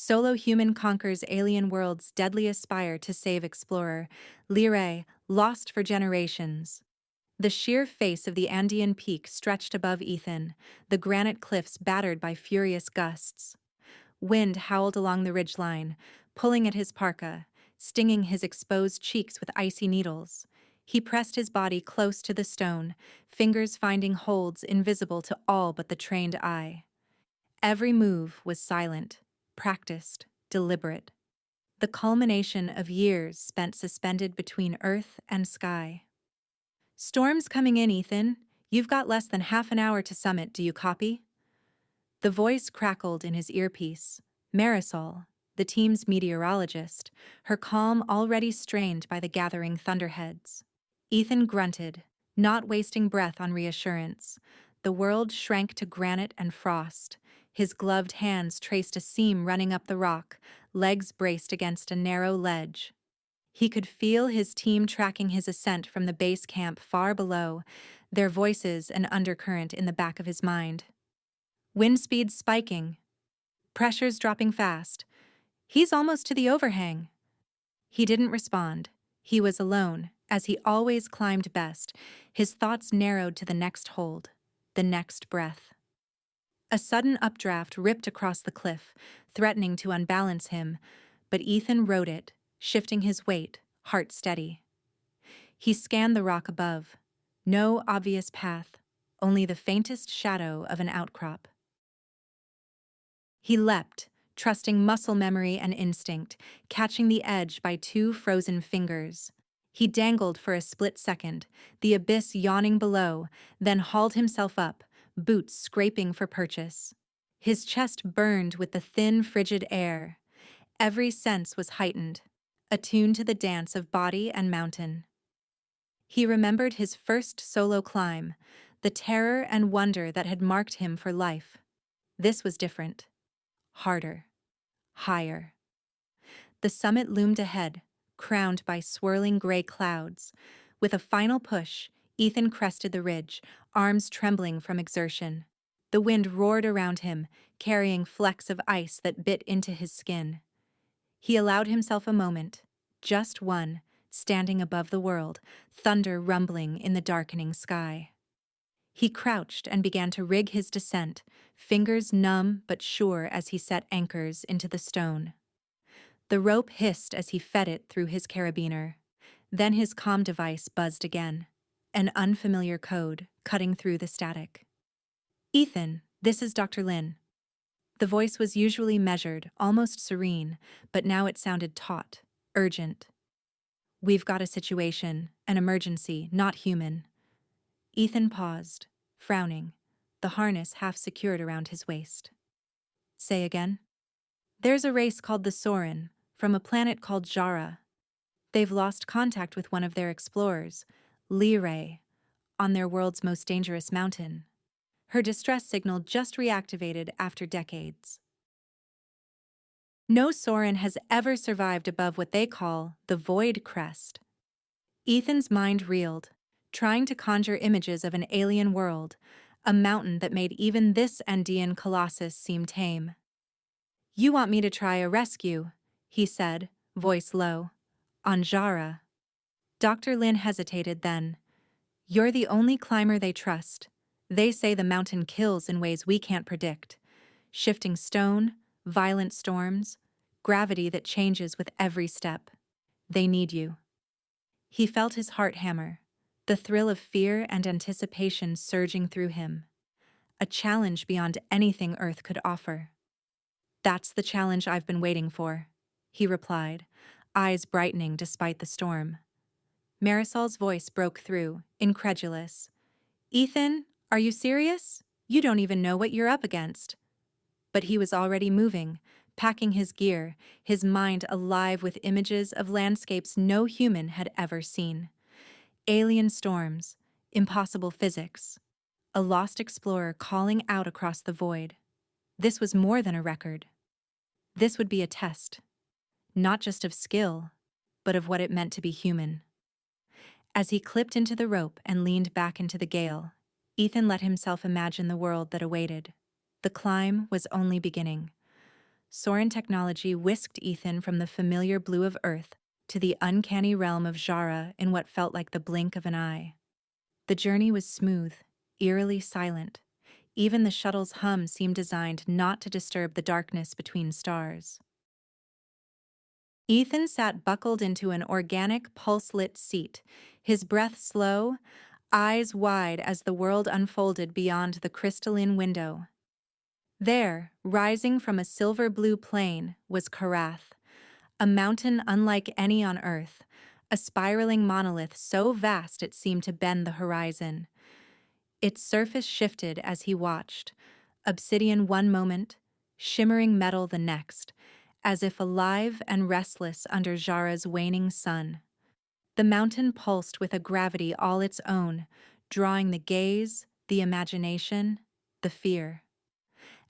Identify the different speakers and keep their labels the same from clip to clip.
Speaker 1: Solo human conquers alien world's deadliest spire to save explorer, Lirae, lost for generations. The sheer face of the Andean peak stretched above Ethan, the granite cliffs battered by furious gusts. Wind howled along the ridgeline, pulling at his parka, stinging his exposed cheeks with icy needles. He pressed his body close to the stone, fingers finding holds invisible to all but the trained eye. Every move was silent, practiced, deliberate. The culmination of years spent suspended between earth and sky. "Storm's coming in, Ethan. You've got less than half an hour to summit, do you copy?" The voice crackled in his earpiece. Marisol, the team's meteorologist, her calm already strained by the gathering thunderheads. Ethan grunted, not wasting breath on reassurance. The world shrank to granite and frost. His gloved hands traced a seam running up the rock, legs braced against a narrow ledge. He could feel his team tracking his ascent from the base camp far below, their voices an undercurrent in the back of his mind. Wind speed spiking. Pressure's dropping fast. "He's almost to the overhang." He didn't respond. He was alone, as he always climbed best, his thoughts narrowed to the next hold, the next breath. A sudden updraft ripped across the cliff, threatening to unbalance him, but Ethan rode it, shifting his weight, heart steady. He scanned the rock above. No obvious path, only the faintest shadow of an outcrop. He leapt, trusting muscle memory and instinct, catching the edge by two frozen fingers. He dangled for a split second, the abyss yawning below, then hauled himself up, boots scraping for purchase. His chest burned with the thin, frigid air. Every sense was heightened, attuned to the dance of body and mountain. He remembered his first solo climb, the terror and wonder that had marked him for life. This was different. Harder. Higher. The summit loomed ahead, crowned by swirling gray clouds. With a final push, Ethan crested the ridge, arms trembling from exertion. The wind roared around him, carrying flecks of ice that bit into his skin. He allowed himself a moment, just one, standing above the world, thunder rumbling in the darkening sky. He crouched and began to rig his descent, fingers numb but sure as he set anchors into the stone. The rope hissed as he fed it through his carabiner. Then his comm device buzzed again, an unfamiliar code cutting through the static. "Ethan, this is Dr. Lin." The voice was usually measured, almost serene, but now it sounded taut, urgent. "We've got a situation, an emergency, not human." Ethan paused, frowning, the harness half secured around his waist. "Say again?" "There's a race called the Sorin, from a planet called Jara. They've lost contact with one of their explorers, Lirae, on their world's most dangerous mountain. Her distress signal just reactivated after decades. No Sorin has ever survived above what they call the Void Crest." Ethan's mind reeled, trying to conjure images of an alien world, a mountain that made even this Andean colossus seem tame. "You want me to try a rescue," he said, voice low. "On Jara." Dr. Lin hesitated then. "You're the only climber they trust. They say the mountain kills in ways we can't predict. Shifting stone, violent storms, gravity that changes with every step. They need you." He felt his heart hammer, the thrill of fear and anticipation surging through him. A challenge beyond anything Earth could offer. "That's the challenge I've been waiting for," he replied, eyes brightening despite the storm. Marisol's voice broke through, incredulous. "Ethan, are you serious? You don't even know what you're up against." But he was already moving, packing his gear, his mind alive with images of landscapes no human had ever seen. Alien storms, impossible physics, a lost explorer calling out across the void. This was more than a record. This would be a test, not just of skill, but of what it meant to be human. As he clipped into the rope and leaned back into the gale, Ethan let himself imagine the world that awaited. The climb was only beginning. Soren technology whisked Ethan from the familiar blue of Earth to the uncanny realm of Jara in what felt like the blink of an eye. The journey was smooth, eerily silent. Even the shuttle's hum seemed designed not to disturb the darkness between stars. Ethan sat buckled into an organic, pulse-lit seat, his breath slow, eyes wide as the world unfolded beyond the crystalline window. There, rising from a silver-blue plain, was Karath, a mountain unlike any on Earth, a spiraling monolith so vast it seemed to bend the horizon. Its surface shifted as he watched, obsidian one moment, shimmering metal the next, as if alive and restless under Jara's waning sun. The mountain pulsed with a gravity all its own, drawing the gaze, the imagination, the fear.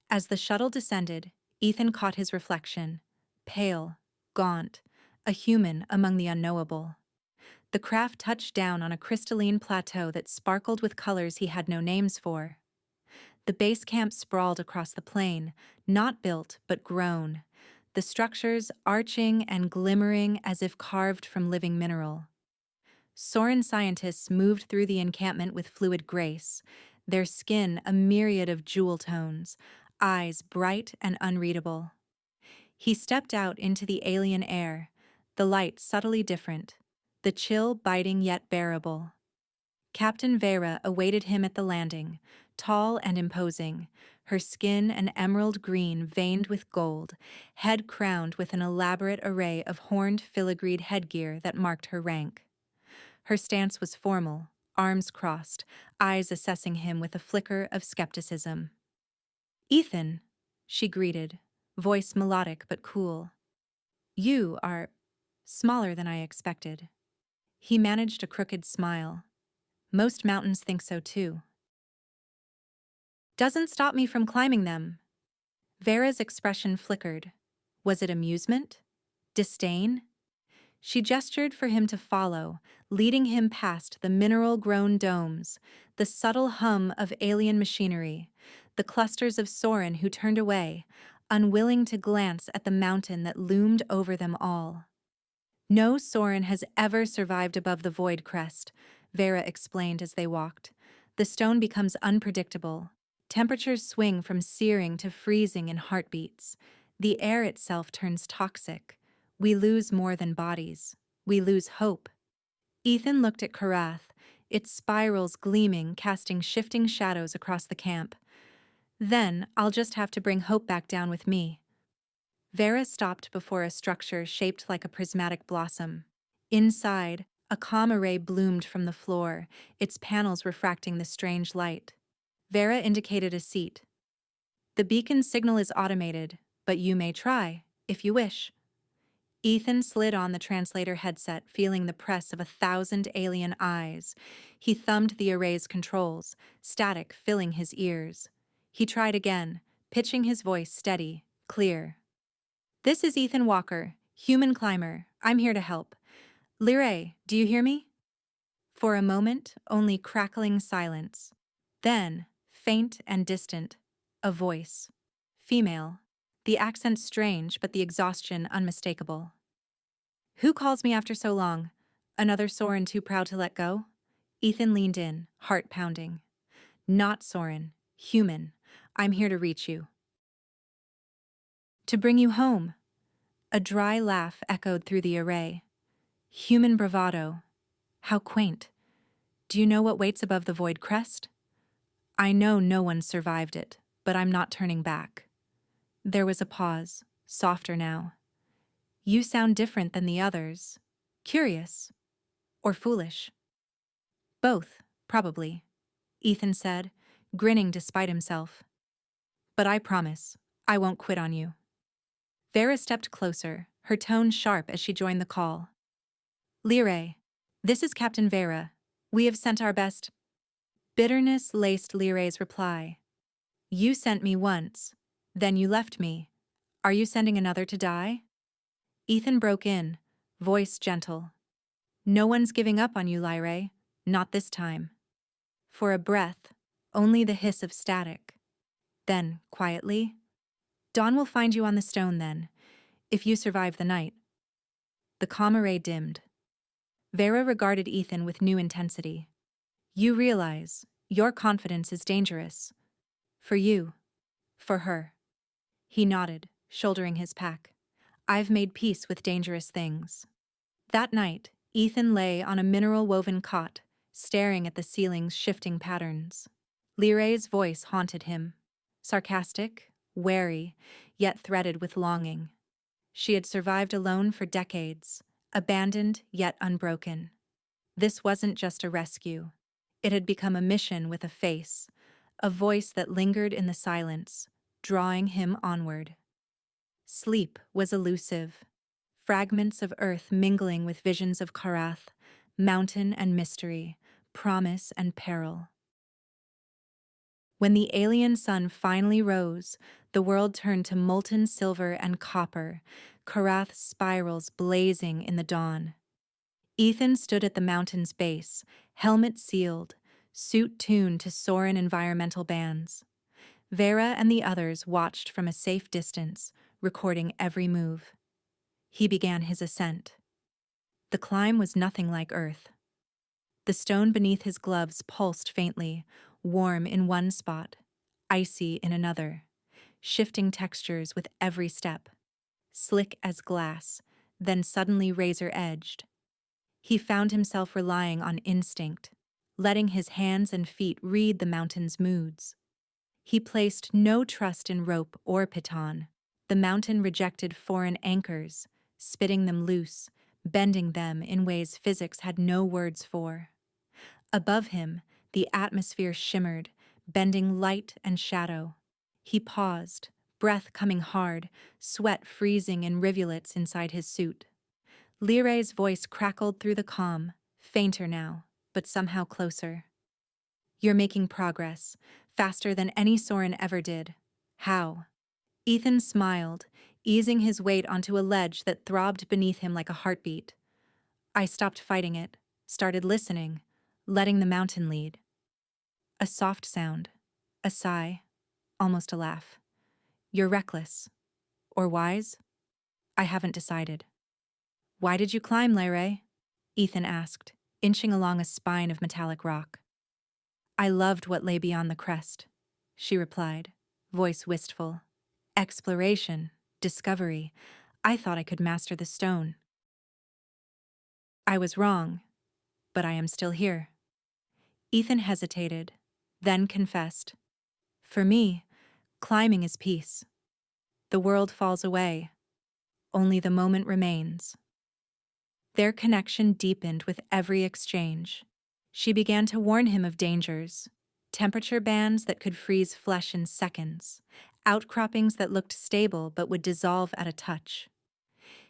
Speaker 1: As the shuttle descended, Ethan caught his reflection, pale, gaunt, a human among the unknowable. The craft touched down on a crystalline plateau that sparkled with colors he had no names for. The base camp sprawled across the plain, not built but grown, the structures arching and glimmering as if carved from living mineral. Soren scientists moved through the encampment with fluid grace, their skin a myriad of jewel tones, eyes bright and unreadable. He stepped out into the alien air, the light subtly different, the chill biting yet bearable. Captain Vera awaited him at the landing, tall and imposing, her skin an emerald green veined with gold, head crowned with an elaborate array of horned filigreed headgear that marked her rank. Her stance was formal, arms crossed, eyes assessing him with a flicker of skepticism. "Ethan," she greeted, voice melodic but cool. "You are smaller than I expected." He managed a crooked smile. "Most mountains think so too." "Doesn't stop me from climbing them." Vera's expression flickered. Was it amusement? Disdain? She gestured for him to follow, leading him past the mineral-grown domes, the subtle hum of alien machinery, the clusters of Soren who turned away, unwilling to glance at the mountain that loomed over them all. "No Soren has ever survived above the void crest," Vera explained as they walked. "The stone becomes unpredictable. Temperatures swing from searing to freezing in heartbeats. The air itself turns toxic. We lose more than bodies. We lose hope." Ethan looked at Karath, its spirals gleaming, casting shifting shadows across the camp. "Then I'll just have to bring hope back down with me." Vera stopped before a structure shaped like a prismatic blossom. Inside, a calm array bloomed from the floor, its panels refracting the strange light. Vera indicated a seat. "The beacon signal is automated, but you may try, if you wish." Ethan slid on the translator headset, feeling the press of 1,000 alien eyes. He thumbed the array's controls, static filling his ears. He tried again, pitching his voice steady, clear. "This is Ethan Walker, human climber. I'm here to help. Lirae, do you hear me?" For a moment, only crackling silence. Then, faint and distant, a voice. Female. The accent strange, but the exhaustion unmistakable. "Who calls me after so long? Another Soren too proud to let go?" Ethan leaned in, heart pounding. "Not Soren. Human. I'm here to reach you. To bring you home." A dry laugh echoed through the array. "Human bravado. How quaint. Do you know what waits above the void crest?" "I know no one survived it, but I'm not turning back." There was a pause, softer now. "You sound different than the others. Curious? Or foolish?" "Both, probably," Ethan said, grinning despite himself. "But I promise, I won't quit on you." Vera stepped closer, her tone sharp as she joined the call. "Lirae, this is Captain Vera. We have sent our best." Bitterness laced Lirae's reply. "You sent me once, then you left me. Are you sending another to die?" Ethan broke in, voice gentle. "No one's giving up on you, Lirae. Not this time." For a breath, only the hiss of static. Then, quietly, Dawn will find you on the stone then, if you survive the night. The calm array dimmed. Vera regarded Ethan with new intensity. You realize, your confidence is dangerous. For you. For her. He nodded, shouldering his pack. I've made peace with dangerous things. That night, Ethan lay on a mineral-woven cot, staring at the ceiling's shifting patterns. Lirae's voice haunted him. Sarcastic, wary, yet threaded with longing. She had survived alone for decades, abandoned yet unbroken. This wasn't just a rescue. It had become a mission with a face, a voice that lingered in the silence, drawing him onward. Sleep was elusive. Fragments of earth mingling with visions of Karath, mountain and mystery, promise and peril. When the alien sun finally rose, the world turned to molten silver and copper, Karath's spirals blazing in the dawn. Ethan stood at the mountain's base, helmet sealed, suit tuned to Soren environmental bands. Vera and the others watched from a safe distance, recording every move. He began his ascent. The climb was nothing like Earth. The stone beneath his gloves pulsed faintly, warm in one spot, icy in another, shifting textures with every step. Slick as glass, then suddenly razor-edged. He found himself relying on instinct, letting his hands and feet read the mountain's moods. He placed no trust in rope or piton. The mountain rejected foreign anchors, spitting them loose, bending them in ways physics had no words for. Above him, the atmosphere shimmered, bending light and shadow. He paused, breath coming hard, sweat freezing in rivulets inside his suit. Lirae's voice crackled through the calm, fainter now, but somehow closer. You're making progress, faster than any Soren ever did. How? Ethan smiled, easing his weight onto a ledge that throbbed beneath him like a heartbeat. I stopped fighting it, started listening, letting the mountain lead. A soft sound, a sigh, almost a laugh. You're reckless. Or wise? I haven't decided. Why did you climb, Lirae? Ethan asked, inching along a spine of metallic rock. I loved what lay beyond the crest, she replied, voice wistful. Exploration, discovery. I thought I could master the stone. I was wrong, but I am still here. Ethan hesitated, then confessed. For me, climbing is peace. The world falls away. Only the moment remains. Their connection deepened with every exchange. She began to warn him of dangers, temperature bands that could freeze flesh in seconds, outcroppings that looked stable but would dissolve at a touch.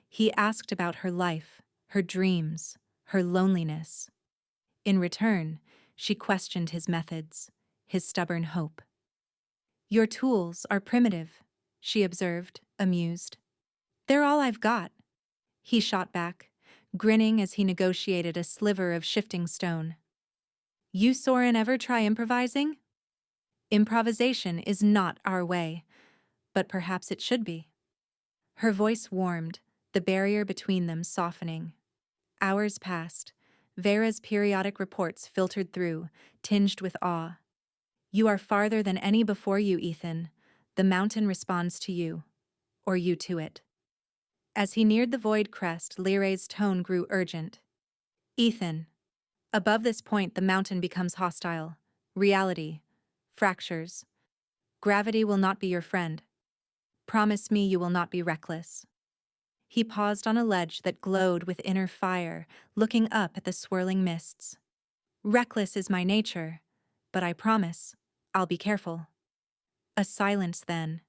Speaker 1: He asked about her life, her dreams, her loneliness. In return, she questioned his methods, his stubborn hope. Your tools are primitive, she observed, amused. They're all I've got, he shot back, grinning as he negotiated a sliver of shifting stone. You Soren ever try improvising? Improvisation is not our way, but perhaps it should be. Her voice warmed, the barrier between them softening. Hours passed. Vera's periodic reports filtered through, tinged with awe. You are farther than any before you, Ethan. The mountain responds to you, or you to it. As he neared the void crest, Lirae's tone grew urgent. Ethan, above this point the mountain becomes hostile. Reality. Fractures. Gravity will not be your friend. Promise me you will not be reckless. He paused on a ledge that glowed with inner fire, looking up at the swirling mists. Reckless is my nature, but I promise, I'll be careful. A silence then.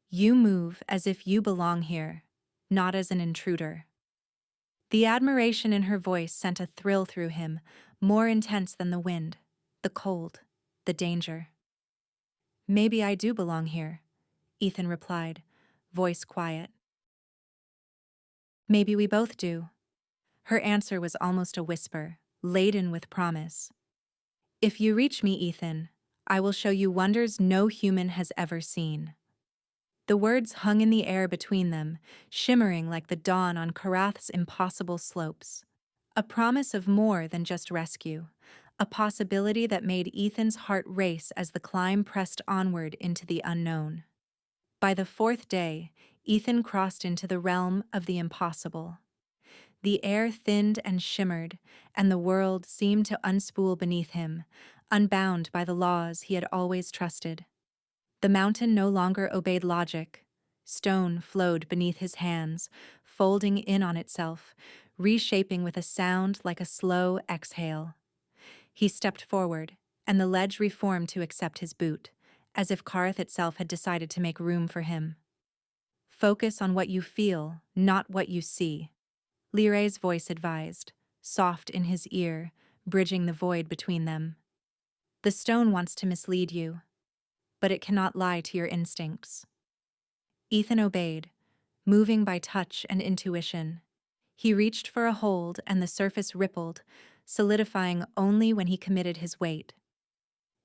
Speaker 1: You move as if you belong here, not as an intruder. The admiration in her voice sent a thrill through him, more intense than the wind, the cold, the danger. Maybe I do belong here, Ethan replied, voice quiet. Maybe we both do. Her answer was almost a whisper, laden with promise. If you reach me, Ethan, I will show you wonders no human has ever seen. The words hung in the air between them, shimmering like the dawn on Karath's impossible slopes. A promise of more than just rescue, a possibility that made Ethan's heart race as the climb pressed onward into the unknown. By the fourth day, Ethan crossed into the realm of the impossible. The air thinned and shimmered, and the world seemed to unspool beneath him, unbound by the laws he had always trusted. The mountain no longer obeyed logic. Stone flowed beneath his hands, folding in on itself, reshaping with a sound like a slow exhale. He stepped forward, and the ledge reformed to accept his boot, as if Karth itself had decided to make room for him. Focus on what you feel, not what you see, Lirae's voice advised, soft in his ear, bridging the void between them. The stone wants to mislead you, but it cannot lie to your instincts. Ethan obeyed, moving by touch and intuition. He reached for a hold and the surface rippled, solidifying only when he committed his weight.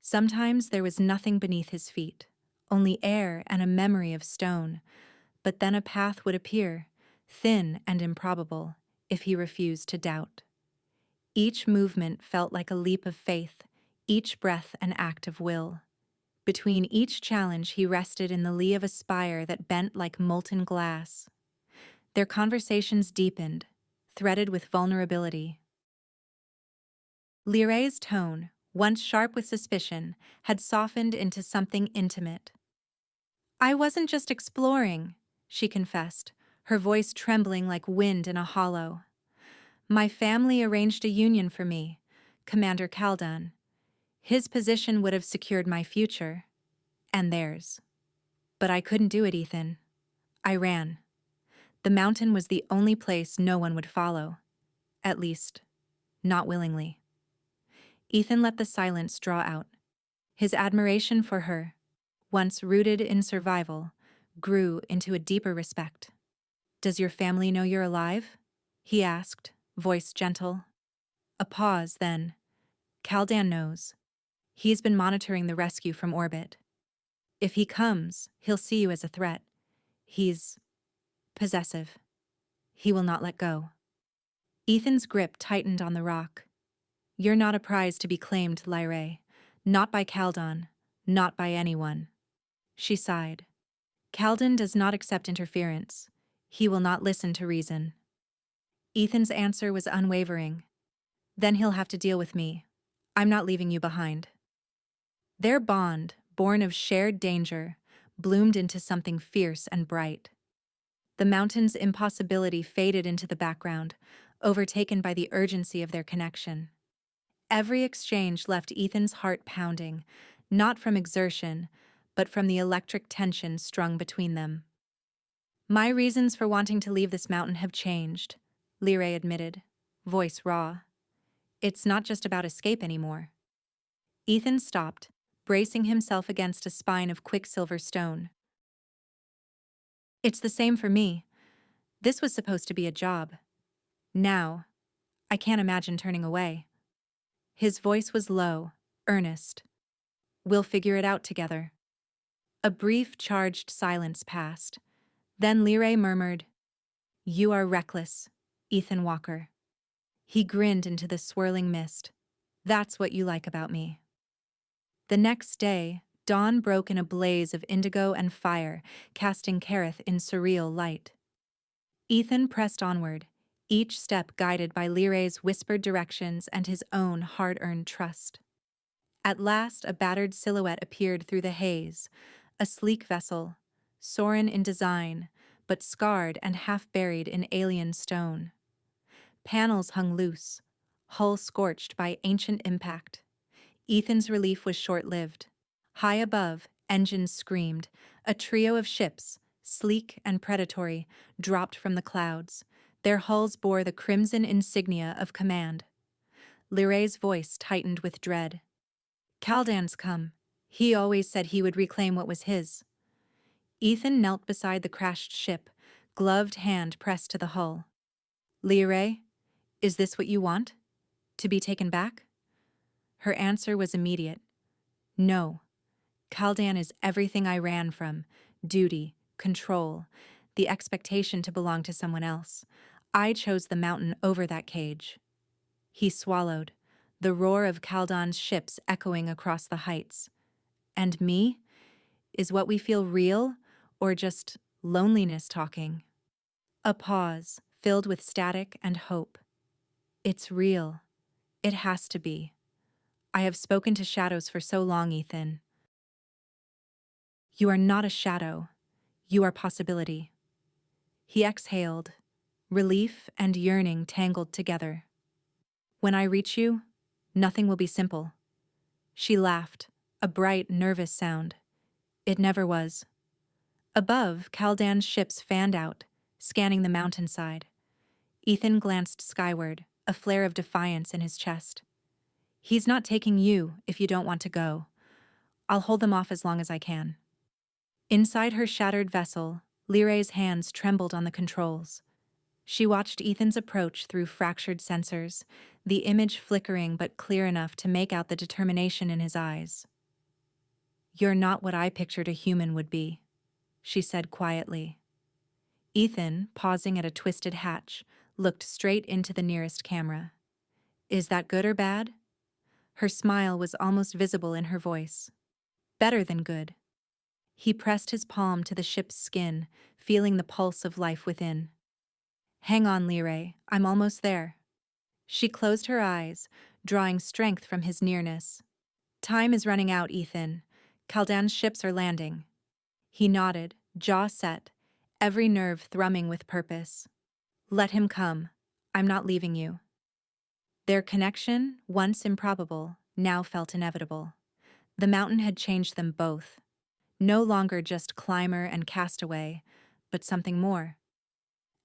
Speaker 1: Sometimes there was nothing beneath his feet, only air and a memory of stone, but then a path would appear, thin and improbable, if he refused to doubt. Each movement felt like a leap of faith, each breath an act of will. Between each challenge he rested in the lee of a spire that bent like molten glass. Their conversations deepened, threaded with vulnerability. Lirae's tone, once sharp with suspicion, had softened into something intimate. "I wasn't just exploring," she confessed, her voice trembling like wind in a hollow. "My family arranged a union for me, Commander Kaldan. His position would have secured my future, and theirs. But I couldn't do it, Ethan. I ran. The mountain was the only place no one would follow. At least, not willingly." Ethan let the silence draw out. His admiration for her, once rooted in survival, grew into a deeper respect. "Does your family know you're alive?" he asked, voice gentle. A pause, then. "Kaldan knows. He's been monitoring the rescue from orbit. If he comes, he'll see you as a threat. He's possessive. He will not let go." Ethan's grip tightened on the rock. "You're not a prize to be claimed, Lirae. Not by Kaldan. Not by anyone." She sighed. "Kaldan does not accept interference. He will not listen to reason." Ethan's answer was unwavering. "Then he'll have to deal with me. I'm not leaving you behind." Their bond, born of shared danger, bloomed into something fierce and bright. The mountain's impossibility faded into the background, overtaken by the urgency of their connection. Every exchange left Ethan's heart pounding, not from exertion, but from the electric tension strung between them. "My reasons for wanting to leave this mountain have changed," Lirae admitted, voice raw. "It's not just about escape anymore." Ethan stopped, bracing himself against a spine of quicksilver stone. "It's the same for me. This was supposed to be a job. Now, I can't imagine turning away." His voice was low, earnest. "We'll figure it out together." A brief, charged silence passed. Then Lirae murmured, "You are reckless, Ethan Walker." He grinned into the swirling mist. "That's what you like about me." The next day, dawn broke in a blaze of indigo and fire, casting Kareth in surreal light. Ethan pressed onward, each step guided by Lirae's whispered directions and his own hard-earned trust. At last, a battered silhouette appeared through the haze, a sleek vessel, Sorin in design, but scarred and half-buried in alien stone. Panels hung loose, hull scorched by ancient impact. Ethan's relief was short-lived. High above, engines screamed. A trio of ships, sleek and predatory, dropped from the clouds. Their hulls bore the crimson insignia of command. Lirae's voice tightened with dread. "Kaldan's come. He always said he would reclaim what was his." Ethan knelt beside the crashed ship, gloved hand pressed to the hull. "Lirae, is this what you want? To be taken back?" Her answer was immediate. "No. Kaldan is everything I ran from: duty, control, the expectation to belong to someone else. I chose the mountain over that cage. He swallowed, the roar of Kaldan's ships echoing across the heights. And me? Is what we feel real, or just loneliness talking? A pause, filled with static and hope. It's real. It has to be. I have spoken to shadows for so long, Ethan. You are not a shadow. You are possibility. He exhaled, relief and yearning tangled together. When I reach you, nothing will be simple. She laughed, a bright, nervous sound. It never was. Above, Kaldan's ships fanned out, scanning the mountainside. Ethan glanced skyward, a flare of defiance in his chest. He's not taking you if you don't want to go. I'll hold them off as long as I can. Inside her shattered vessel, Lirae's hands trembled on the controls. She watched Ethan's approach through fractured sensors, the image flickering but clear enough to make out the determination in his eyes. You're not what I pictured a human would be, she said quietly. Ethan, pausing at a twisted hatch, looked straight into the nearest camera. Is that good or bad? Her smile was almost visible in her voice. Better than good. He pressed his palm to the ship's skin, feeling the pulse of life within. Hang on, Lirae, I'm almost there. She closed her eyes, drawing strength from his nearness. Time is running out, Ethan. Kaldan's ships are landing. He nodded, jaw set, every nerve thrumming with purpose. Let him come. I'm not leaving you. Their connection, once improbable, now felt inevitable. The mountain had changed them both. No longer just climber and castaway, but something more.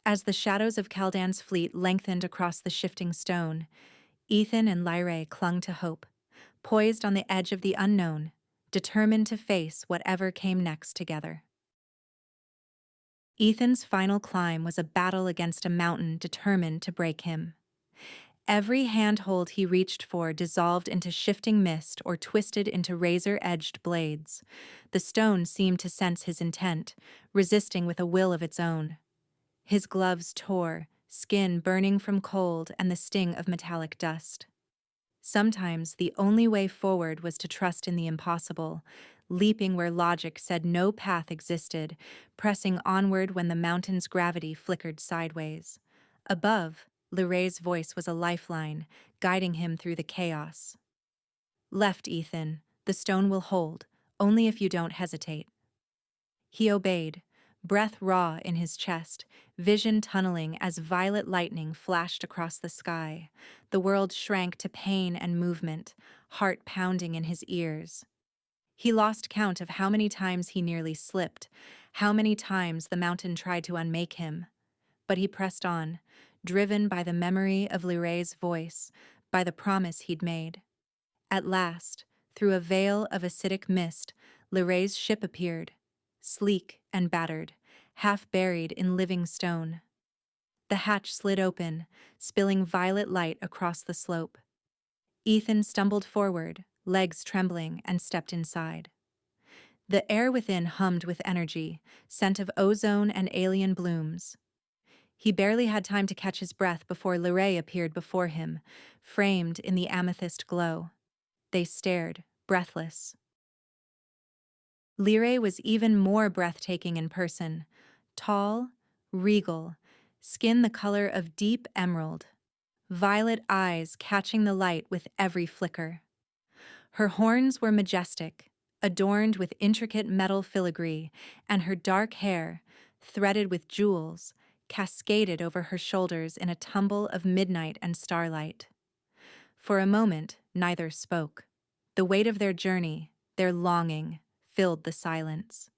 Speaker 1: As the shadows of Kaldan's fleet lengthened across the shifting stone, Ethan and Lirae clung to hope, poised on the edge of the unknown, determined to face whatever came next together. Ethan's final climb was a battle against a mountain determined to break him. Every handhold he reached for dissolved into shifting mist or twisted into razor-edged blades. The stone seemed to sense his intent, resisting with a will of its own. His gloves tore, skin burning from cold and the sting of metallic dust. Sometimes the only way forward was to trust in the impossible, leaping where logic said no path existed, pressing onward when the mountain's gravity flickered sideways. Above, Lirae's voice was a lifeline, guiding him through the chaos. Left, Ethan. The stone will hold, only if you don't hesitate. He obeyed, breath raw in his chest, vision tunneling as violet lightning flashed across the sky. The world shrank to pain and movement, heart pounding in his ears. He lost count of how many times he nearly slipped, how many times the mountain tried to unmake him. But he pressed on, driven by the memory of Lirae's voice, by the promise he'd made. At last, through a veil of acidic mist, Lirae's ship appeared, sleek and battered, half buried in living stone. The hatch slid open, spilling violet light across the slope. Ethan stumbled forward, legs trembling, and stepped inside. The air within hummed with energy, scent of ozone and alien blooms. He barely had time to catch his breath before Lirae appeared before him, framed in the amethyst glow. They stared, breathless. Lirae was even more breathtaking in person, tall, regal, skin the color of deep emerald, violet eyes catching the light with every flicker. Her horns were majestic, adorned with intricate metal filigree, and her dark hair, threaded with jewels, cascaded over her shoulders in a tumble of midnight and starlight. For a moment, neither spoke. The weight of their journey, their longing, filled the silence.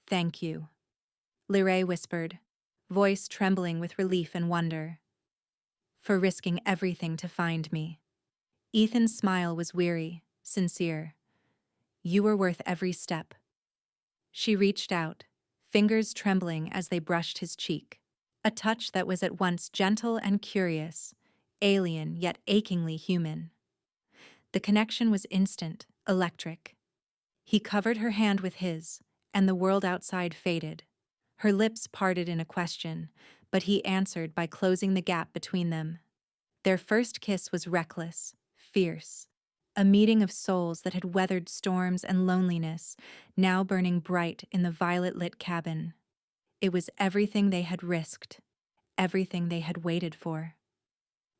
Speaker 1: Thank you, Lirae whispered, voice trembling with relief and wonder. For risking everything to find me. Ethan's smile was weary, sincere. You were worth every step. She reached out, fingers trembling as they brushed his cheek. A touch that was at once gentle and curious, alien yet achingly human. The connection was instant, electric. He covered her hand with his, and the world outside faded. Her lips parted in a question, but he answered by closing the gap between them. Their first kiss was reckless, fierce, a meeting of souls that had weathered storms and loneliness, now burning bright in the violet-lit cabin. It was everything they had risked, everything they had waited for.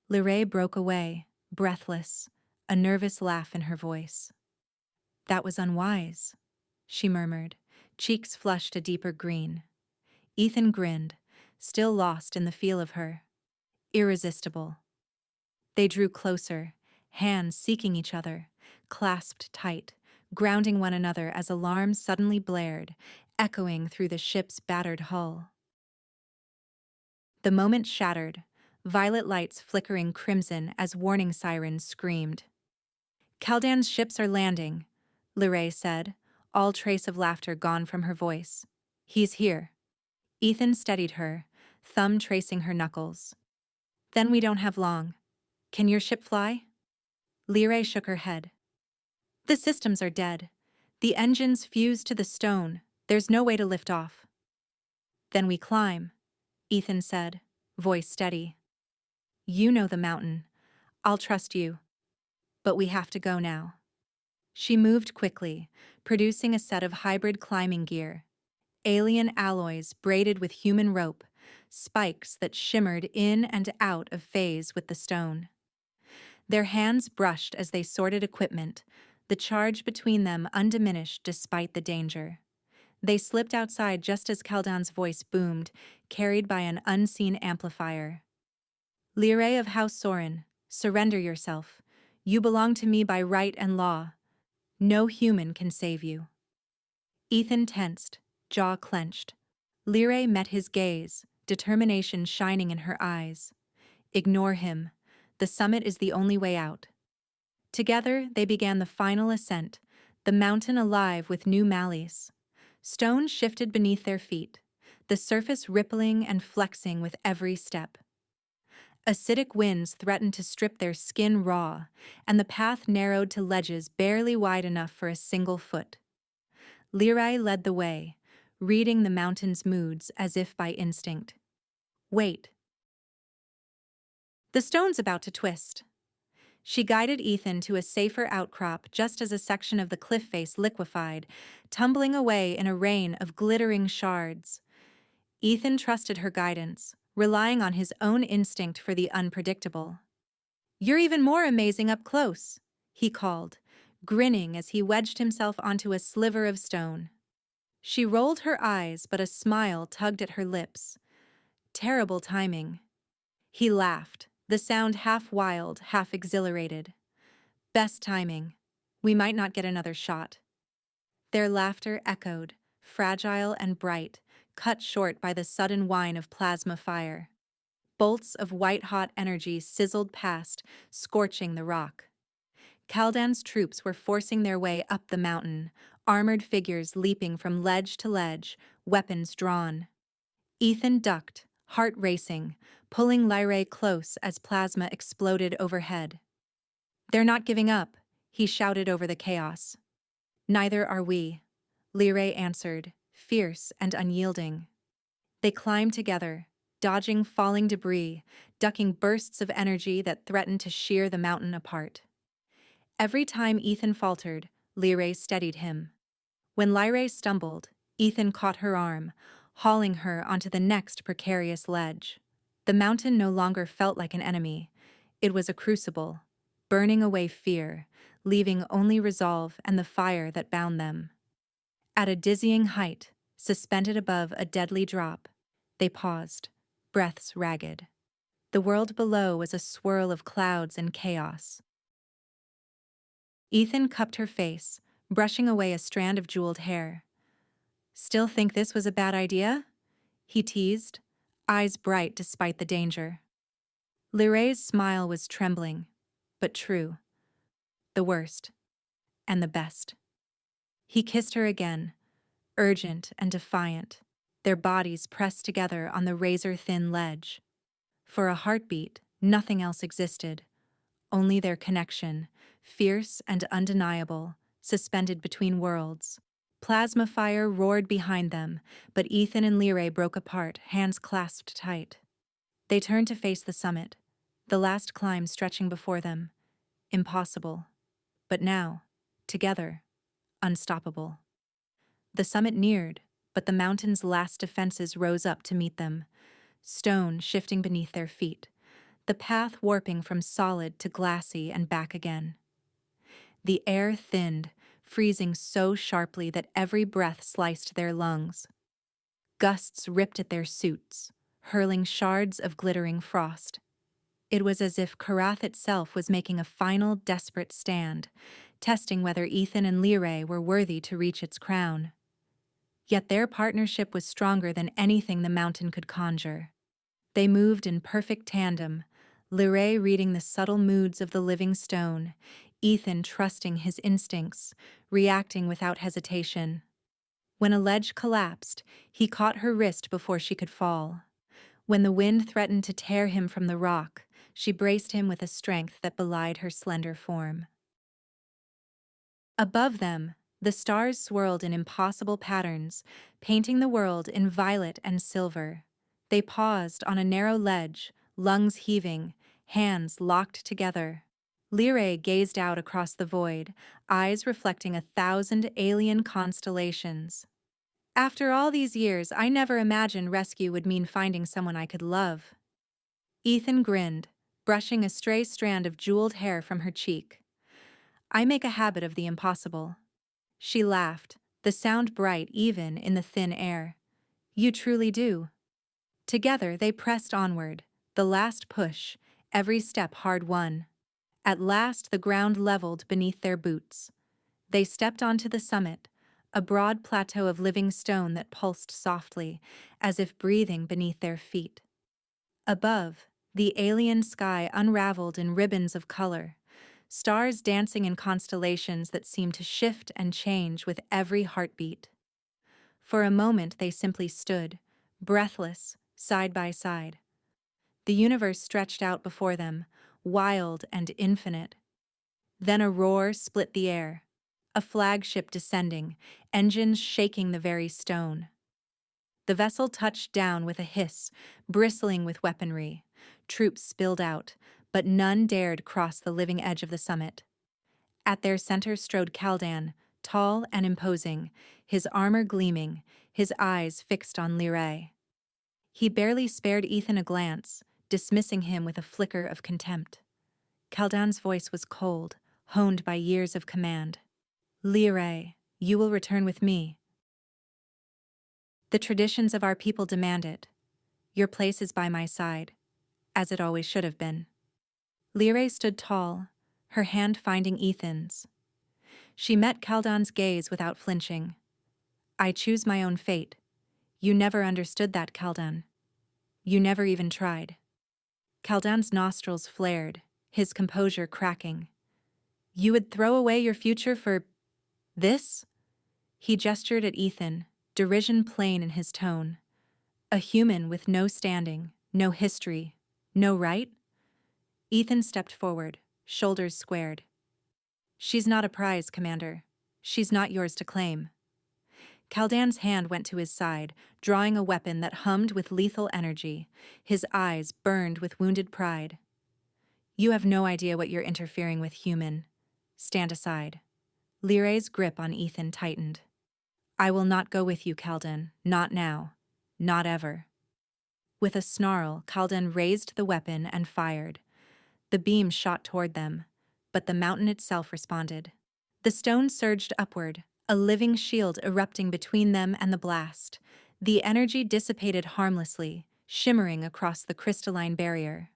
Speaker 1: Lirae broke away, breathless, a nervous laugh in her voice. "That was unwise," she murmured, cheeks flushed a deeper green. Ethan grinned, still lost in the feel of her. Irresistible. They drew closer, hands seeking each other, clasped tight, grounding one another as alarms suddenly blared, echoing through the ship's battered hull. The moment shattered, violet lights flickering crimson as warning sirens screamed. "Kaldan's ships are landing," Lirae said, all trace of laughter gone from her voice. "He's here." Ethan steadied her, thumb tracing her knuckles. "Then we don't have long. Can your ship fly?" Lirae shook her head. "The systems are dead. The engines fused to the stone. There's no way to lift off." "Then we climb," Ethan said, voice steady. "You know the mountain. I'll trust you. But we have to go now." She moved quickly, producing a set of hybrid climbing gear. Alien alloys braided with human rope, spikes that shimmered in and out of phase with the stone. Their hands brushed as they sorted equipment, the charge between them undiminished despite the danger. They slipped outside just as Kaldan's voice boomed, carried by an unseen amplifier. "Lirae of House Soren, surrender yourself. You belong to me by right and law. No human can save you." Ethan tensed, jaw clenched. Lirae met his gaze, determination shining in her eyes. "Ignore him. The summit is the only way out." Together, they began the final ascent, the mountain alive with new mallees. Stone shifted beneath their feet, the surface rippling and flexing with every step. Acidic winds threatened to strip their skin raw, and the path narrowed to ledges barely wide enough for a single foot. Lirae led the way, reading the mountain's moods as if by instinct. "Wait. The stone's about to twist." She guided Ethan to a safer outcrop just as a section of the cliff face liquefied, tumbling away in a rain of glittering shards. Ethan trusted her guidance, relying on his own instinct for the unpredictable. "You're even more amazing up close," he called, grinning as he wedged himself onto a sliver of stone. She rolled her eyes, but a smile tugged at her lips. Terrible timing. He laughed, the sound half wild, half exhilarated. "Best timing. We might not get another shot." Their laughter echoed, fragile and bright, cut short by the sudden whine of plasma fire. Bolts of white-hot energy sizzled past, scorching the rock. Kaldan's troops were forcing their way up the mountain, armored figures leaping from ledge to ledge, weapons drawn. Ethan ducked, heart racing, pulling Lirae close as plasma exploded overhead. "They're not giving up," he shouted over the chaos. "Neither are we," Lirae answered, fierce and unyielding. They climbed together, dodging falling debris, ducking bursts of energy that threatened to shear the mountain apart. Every time Ethan faltered, Lirae steadied him. When Lirae stumbled, Ethan caught her arm, hauling her onto the next precarious ledge. The mountain no longer felt like an enemy. It was a crucible, burning away fear, leaving only resolve and the fire that bound them. At a dizzying height, suspended above a deadly drop, they paused, breaths ragged. The world below was a swirl of clouds and chaos. Ethan cupped her face, brushing away a strand of jeweled hair. "Still think this was a bad idea?" he teased, eyes bright despite the danger. Lirae's smile was trembling, but true. The worst. And the best. He kissed her again, urgent and defiant, their bodies pressed together on the razor-thin ledge. For a heartbeat, nothing else existed, only their connection, fierce and undeniable, suspended between worlds. Plasma fire roared behind them, but Ethan and Lirae broke apart, hands clasped tight. They turned to face the summit, the last climb stretching before them. Impossible. But now, together, unstoppable. The summit neared, but the mountain's last defenses rose up to meet them, stone shifting beneath their feet, the path warping from solid to glassy and back again. The air thinned, freezing so sharply that every breath sliced their lungs. Gusts ripped at their suits, hurling shards of glittering frost. It was as if Karath itself was making a final, desperate stand, testing whether Ethan and Lirae were worthy to reach its crown. Yet their partnership was stronger than anything the mountain could conjure. They moved in perfect tandem, Lirae reading the subtle moods of the living stone, Ethan trusting his instincts, reacting without hesitation. When a ledge collapsed, he caught her wrist before she could fall. When the wind threatened to tear him from the rock, she braced him with a strength that belied her slender form. Above them, the stars swirled in impossible patterns, painting the world in violet and silver. They paused on a narrow ledge, lungs heaving, hands locked together. Lirae gazed out across the void, eyes reflecting 1,000 alien constellations. After all these years, I never imagined rescue would mean finding someone I could love. Ethan grinned, brushing a stray strand of jeweled hair from her cheek. I make a habit of the impossible. She laughed, the sound bright even in the thin air. You truly do. Together they pressed onward, the last push, every step hard won. At last the ground leveled beneath their boots. They stepped onto the summit, a broad plateau of living stone that pulsed softly, as if breathing beneath their feet. Above, the alien sky unraveled in ribbons of color, stars dancing in constellations that seemed to shift and change with every heartbeat. For a moment they simply stood, breathless, side by side. The universe stretched out before them, wild and infinite. Then a roar split the air, a flagship descending, engines shaking the very stone. The vessel touched down with a hiss, bristling with weaponry. Troops spilled out, but none dared cross the living edge of the summit. At their center strode Kaldan, tall and imposing, his armor gleaming, his eyes fixed on Lirae. He barely spared Ethan a glance, dismissing him with a flicker of contempt. Kaldan's voice was cold, honed by years of command. Lirae, you will return with me. The traditions of our people demand it. Your place is by my side, as it always should have been. Lirae stood tall, her hand finding Ethan's. She met Kaldan's gaze without flinching. I choose my own fate. You never understood that, Kaldan. You never even tried. Kaldan's nostrils flared, his composure cracking. You would throw away your future for this? He gestured at Ethan, derision plain in his tone. A human with no standing, no history, no right? Ethan stepped forward, shoulders squared. She's not a prize, Commander. She's not yours to claim. Kaldan's hand went to his side, drawing a weapon that hummed with lethal energy. His eyes burned with wounded pride. You have no idea what you're interfering with, human. Stand aside. Lirae's grip on Ethan tightened. I will not go with you, Kaldan. Not now. Not ever. With a snarl, Kaldan raised the weapon and fired. The beam shot toward them, but the mountain itself responded. The stone surged upward, a living shield erupting between them and the blast. The energy dissipated harmlessly, shimmering across the crystalline barrier.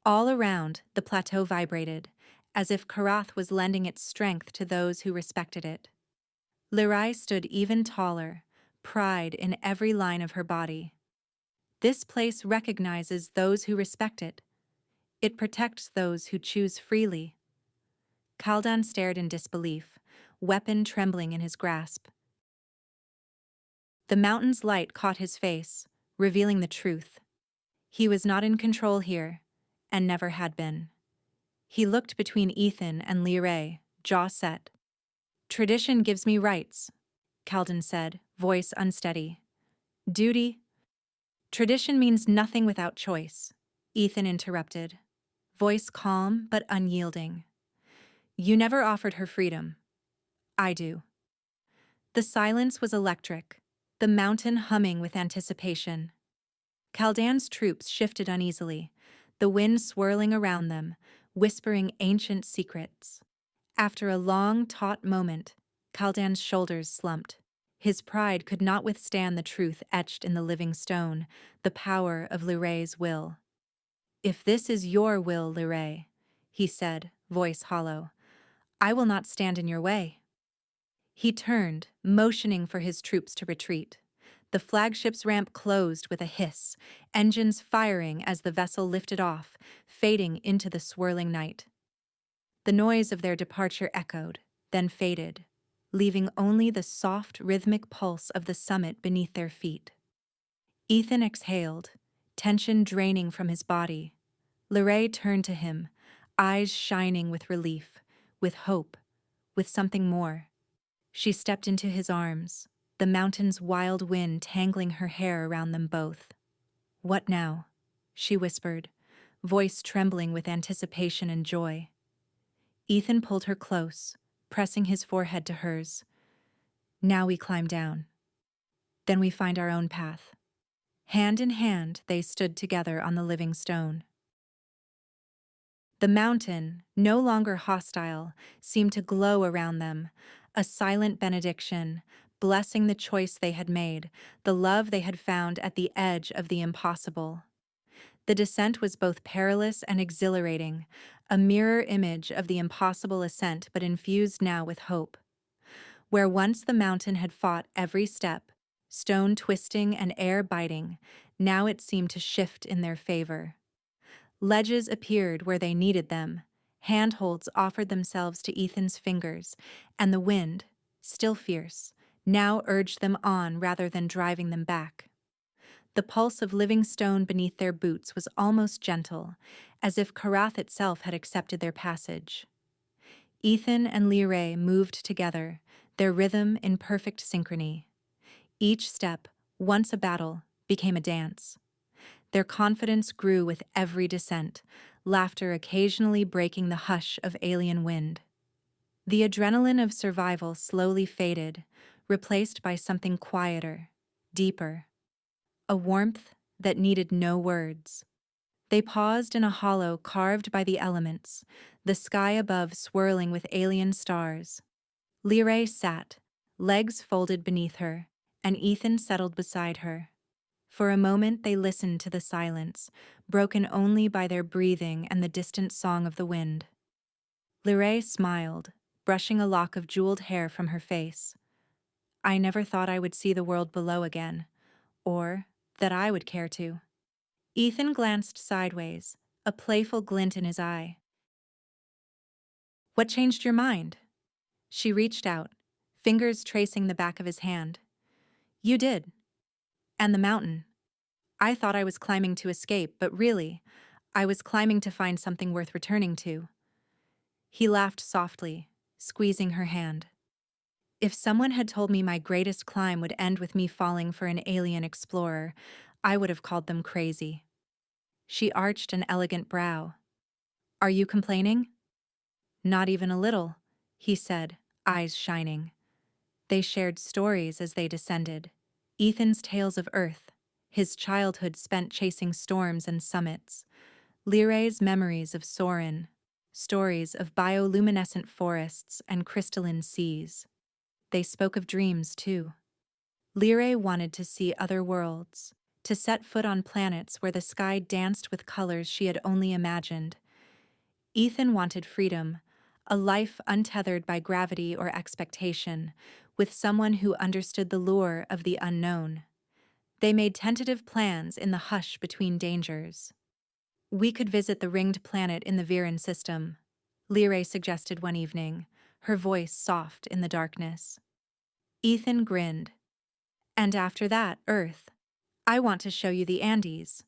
Speaker 1: All around, the plateau vibrated, as if Karath was lending its strength to those who respected it. Lirae stood even taller, pride in every line of her body. This place recognizes those who respect it. It protects those who choose freely. Kaldan stared in disbelief, weapon trembling in his grasp. The mountain's light caught his face, revealing the truth. He was not in control here, and never had been. He looked between Ethan and Lirae, jaw set. Tradition gives me rights. Calden said, voice unsteady. Duty? Tradition means nothing without choice, Ethan interrupted, voice calm but unyielding. You never offered her freedom. I do. The silence was electric, the mountain humming with anticipation. Caldan's troops shifted uneasily, the wind swirling around them, whispering ancient secrets. After a long, taut moment, Caldan's shoulders slumped. His pride could not withstand the truth etched in the living stone, the power of Lirae's will. If this is your will, Lirae, he said, voice hollow, I will not stand in your way. He turned, motioning for his troops to retreat. The flagship's ramp closed with a hiss, engines firing as the vessel lifted off, fading into the swirling night. The noise of their departure echoed, then faded, leaving only the soft, rhythmic pulse of the summit beneath their feet. Ethan exhaled, tension draining from his body. Lirae turned to him, eyes shining with relief, with hope, with something more. She stepped into his arms, the mountain's wild wind tangling her hair around them both. What now? She whispered, voice trembling with anticipation and joy. Ethan pulled her close, pressing his forehead to hers. Now we climb down. Then we find our own path. Hand in hand, they stood together on the living stone. The mountain, no longer hostile, seemed to glow around them, a silent benediction, blessing the choice they had made, the love they had found at the edge of the impossible. The descent was both perilous and exhilarating, a mirror image of the impossible ascent but infused now with hope. Where once the mountain had fought every step, stone twisting and air biting, now it seemed to shift in their favor. Ledges appeared where they needed them, handholds offered themselves to Ethan's fingers, and the wind, still fierce, now urged them on rather than driving them back. The pulse of living stone beneath their boots was almost gentle, as if Karath itself had accepted their passage. Ethan and Lirae moved together, their rhythm in perfect synchrony. Each step, once a battle, became a dance. Their confidence grew with every descent, laughter occasionally breaking the hush of alien wind. The adrenaline of survival slowly faded, replaced by something quieter, deeper. A warmth that needed no words. They paused in a hollow carved by the elements, the sky above swirling with alien stars. Lirae sat, legs folded beneath her, and Ethan settled beside her. For a moment they listened to the silence, broken only by their breathing and the distant song of the wind. Lirae smiled, brushing a lock of jeweled hair from her face. I never thought I would see the world below again, or that I would care to. Ethan glanced sideways, a playful glint in his eye. What changed your mind? She reached out, fingers tracing the back of his hand. You did. And the mountain. I thought I was climbing to escape, but really, I was climbing to find something worth returning to. He laughed softly, squeezing her hand. If someone had told me my greatest climb would end with me falling for an alien explorer, I would have called them crazy. She arched an elegant brow. Are you complaining? Not even a little, he said, eyes shining. They shared stories as they descended. Ethan's tales of Earth, his childhood spent chasing storms and summits. Lirae's memories of Soren, stories of bioluminescent forests and crystalline seas. They spoke of dreams, too. Lirae wanted to see other worlds, to set foot on planets where the sky danced with colors she had only imagined. Ethan wanted freedom, a life untethered by gravity or expectation, with someone who understood the lure of the unknown. They made tentative plans in the hush between dangers. We could visit the ringed planet in the Viren system, Lirae suggested one evening, her voice soft in the darkness. Ethan grinned. And after that, Earth. I want to show you the Andes.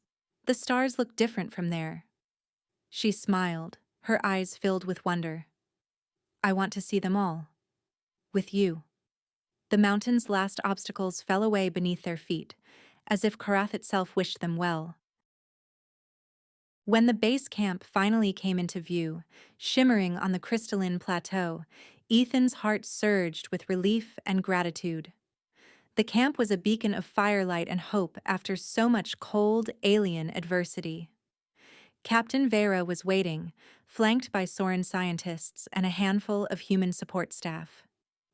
Speaker 1: The stars look different from there. She smiled, her eyes filled with wonder. I want to see them all. With you. The mountain's last obstacles fell away beneath their feet, as if Karath itself wished them well. When the base camp finally came into view, shimmering on the crystalline plateau, Ethan's heart surged with relief and gratitude. The camp was a beacon of firelight and hope after so much cold, alien adversity. Captain Vera was waiting, flanked by Soren scientists and a handful of human support staff.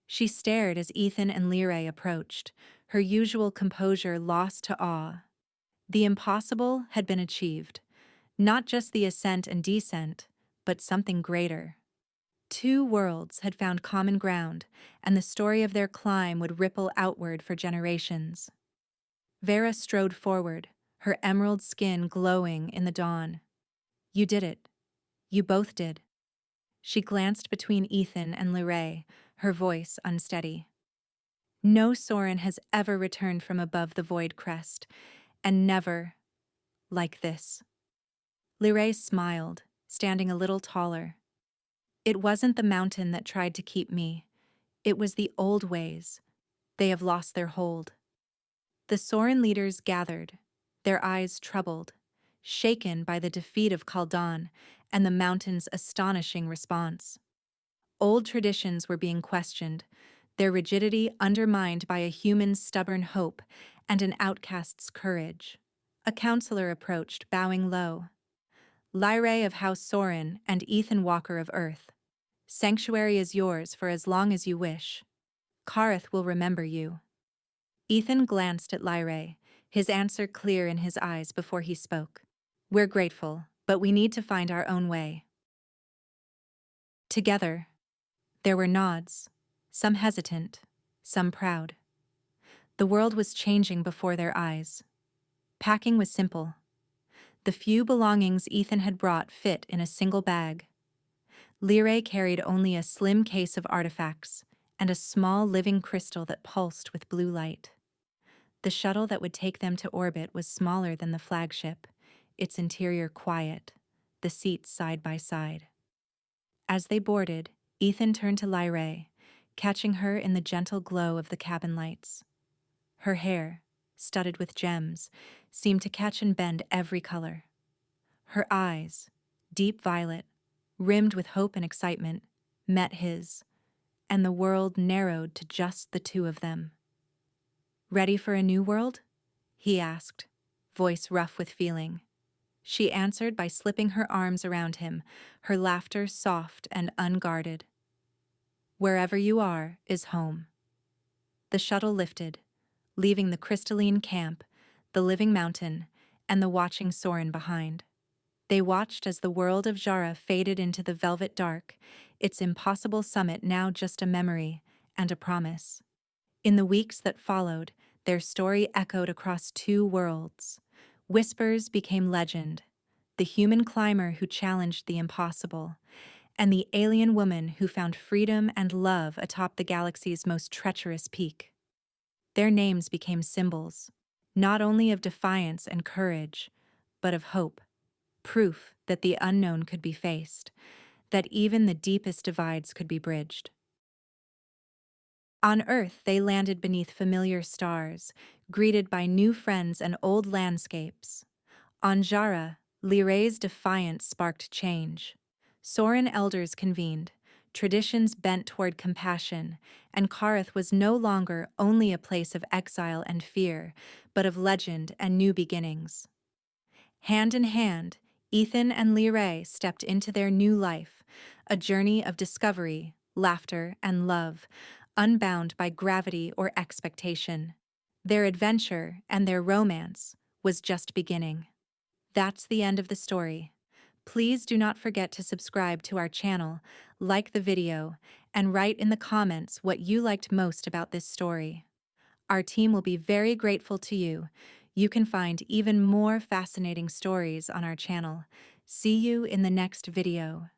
Speaker 1: She stared as Ethan and Lirae approached, her usual composure lost to awe. The impossible had been achieved. Not just the ascent and descent, but something greater. Two worlds had found common ground, and the story of their climb would ripple outward for generations. Vera strode forward, her emerald skin glowing in the dawn. "You did it. You both did." She glanced between Ethan and Lirae, her voice unsteady. "No Soren has ever returned from above the void crest, and never like this." Lirae smiled, standing a little taller. "It wasn't the mountain that tried to keep me. It was the old ways. They have lost their hold." The Soren leaders gathered, their eyes troubled, shaken by the defeat of Kaldan and the mountain's astonishing response. Old traditions were being questioned, their rigidity undermined by a human's stubborn hope and an outcast's courage. A counselor approached, bowing low. "Lirae of House Soren and Ethan Walker of Earth. Sanctuary is yours for as long as you wish. Karth will remember you." Ethan glanced at Lirae, his answer clear in his eyes before he spoke. "We're grateful, but we need to find our own way." Together. There were nods, some hesitant, some proud. The world was changing before their eyes. Packing was simple. The few belongings Ethan had brought fit in a single bag. Lirae carried only a slim case of artifacts and a small living crystal that pulsed with blue light. The shuttle that would take them to orbit was smaller than the flagship, its interior quiet, the seats side by side. As they boarded, Ethan turned to Lirae, catching her in the gentle glow of the cabin lights. Her hair, studded with gems, seemed to catch and bend every color. Her eyes, deep violet, rimmed with hope and excitement, met his, and the world narrowed to just the two of them. "Ready for a new world?" he asked, voice rough with feeling. She answered by slipping her arms around him, her laughter soft and unguarded. "Wherever you are is home." The shuttle lifted, leaving the crystalline camp, the living mountain, and the watching Soren behind. They watched as the world of Jara faded into the velvet dark, its impossible summit now just a memory and a promise. In the weeks that followed, their story echoed across two worlds. Whispers became legend, the human climber who challenged the impossible, and the alien woman who found freedom and love atop the galaxy's most treacherous peak. Their names became symbols, not only of defiance and courage, but of hope, proof that the unknown could be faced, that even the deepest divides could be bridged. On Earth, they landed beneath familiar stars, greeted by new friends and old landscapes. On Jara, Lirae's defiance sparked change. Soren elders convened, traditions bent toward compassion, and Karth was no longer only a place of exile and fear, but of legend and new beginnings. Hand in hand, Ethan and Lirae stepped into their new life, a journey of discovery, laughter, and love, unbound by gravity or expectation. Their adventure and their romance was just beginning. That's the end of the story. Please do not forget to subscribe to our channel, like the video, and write in the comments what you liked most about this story. Our team will be very grateful to you. You can find even more fascinating stories on our channel. See you in the next video.